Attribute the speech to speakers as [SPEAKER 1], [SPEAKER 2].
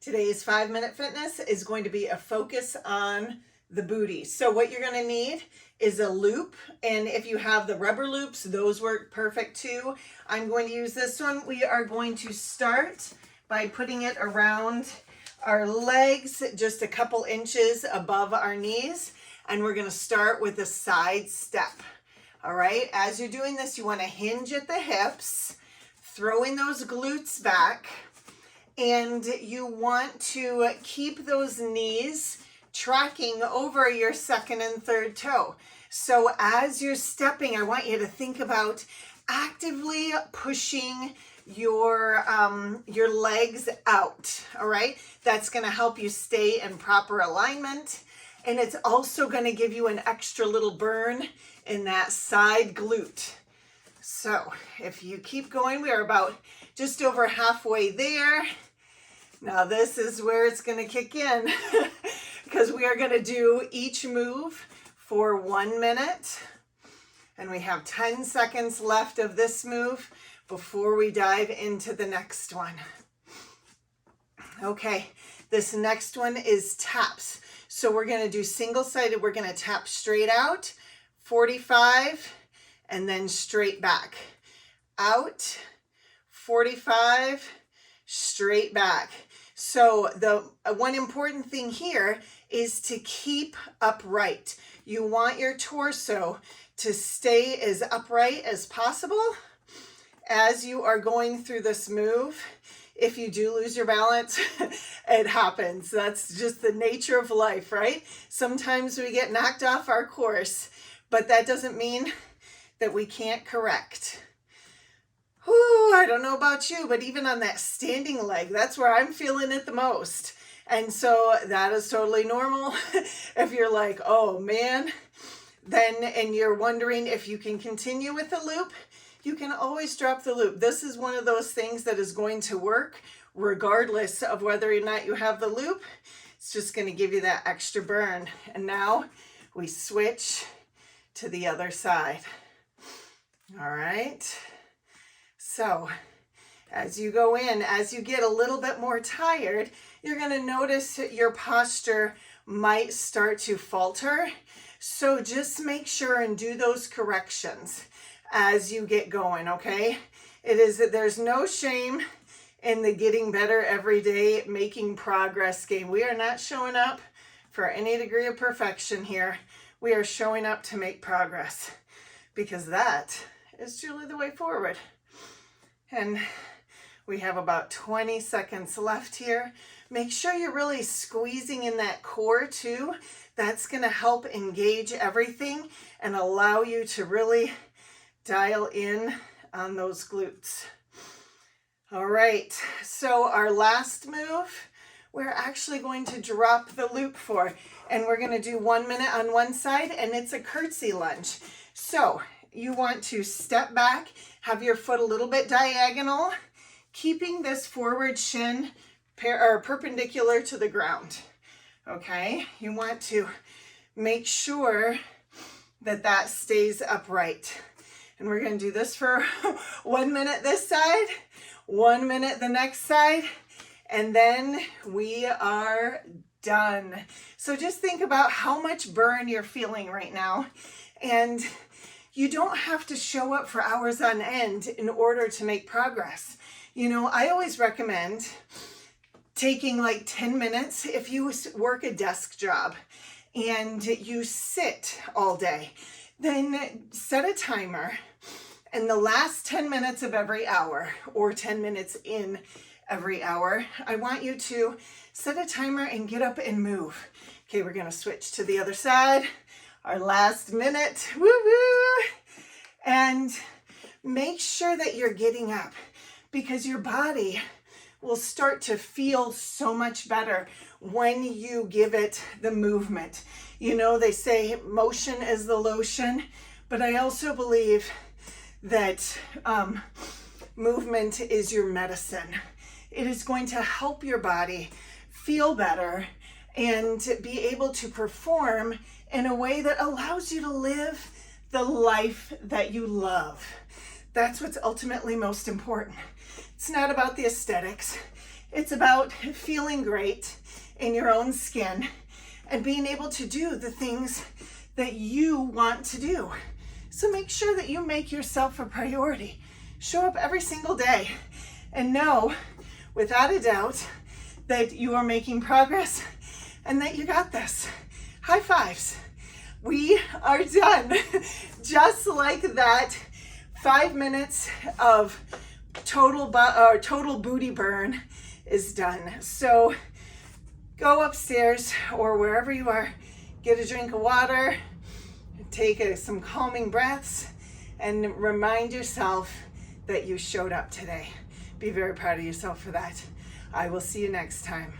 [SPEAKER 1] Today's 5-minute fitness is going to be a focus on the booty. So what you're going to need is a loop, and if you have the rubber loops, those work perfect too. I'm going to use this one. We are going to start by putting it around our legs, just a couple inches above our knees, and we're going to start with a side step. All right, as you're doing this, you want to hinge at the hips, throwing those glutes back, and you want to keep those knees tracking over your second and third toe. So as you're stepping, I want you to think about actively pushing your legs out. All right, that's going to help you stay in proper alignment, and it's also going to give you an extra little burn in that side glute. So if you keep going, we are about just over halfway there. Now this is where it's going to kick in because we are going to do each move for 1 minute, and we have 10 seconds left of this move before we dive into the next one. Okay, this next one is taps. So we're going to do single-sided. We're going to tap straight out, 45, and then straight back. Out, 45, straight back. So the one important thing here is to keep upright. You want your torso to stay as upright as possible as you are going through this move. If you do lose your balance, it happens. That's just the nature of life, right? Sometimes we get knocked off our course, but that doesn't mean that we can't correct. Whew, I don't know about you, but even on that standing leg, that's where I'm feeling it the most. And so that is totally normal. If you're like, oh man, and you're wondering if you can continue with the loop, you can always drop the loop. This is one of those things that is going to work regardless of whether or not you have the loop. It's just going to give you that extra burn. And now we switch to the other side. All right. So as you go in, as you get a little bit more tired, you're going to notice that your posture might start to falter. So just make sure and do those corrections as you get going, okay? There's no shame in the getting better every day, making progress game. We are not showing up for any degree of perfection here. We are showing up to make progress because that is truly the way forward. And we have about 20 seconds left here. Make sure you're really squeezing in that core too. That's going to help engage everything and allow you to really dial in on those glutes. All right, so our last move, we're actually going to drop the loop for, and we're going to do 1 minute on one side, and it's a curtsy lunge. So you want to step back, have your foot a little bit diagonal, keeping this forward shin perpendicular to the ground. Okay, you want to make sure that that stays upright. And we're going to do this for 1 minute this side, 1 minute the next side, and then we are done. So just think about how much burn you're feeling right now. And you don't have to show up for hours on end in order to make progress. You know, I always recommend taking like 10 minutes if you work a desk job and you sit all day. Then set a timer, and the last 10 minutes of every hour, or 10 minutes in every hour, I want you to set a timer and get up and move. Okay, we're gonna switch to the other side. Our last minute, woo-woo! And make sure that you're getting up because your body will start to feel so much better when you give it the movement. You know, they say motion is the lotion, but I also believe that movement is your medicine. It is going to help your body feel better and be able to perform in a way that allows you to live the life that you love. That's what's ultimately most important. It's not about the aesthetics. It's about feeling great in your own skin and being able to do the things that you want to do. So make sure that you make yourself a priority. Show up every single day and know without a doubt that you are making progress and that you got this. High fives. We are done. Just like that, 5 minutes of total booty burn is done. So go upstairs or wherever you are, get a drink of water, take some calming breaths, and remind yourself that you showed up today. Be very proud of yourself for that. I will see you next time.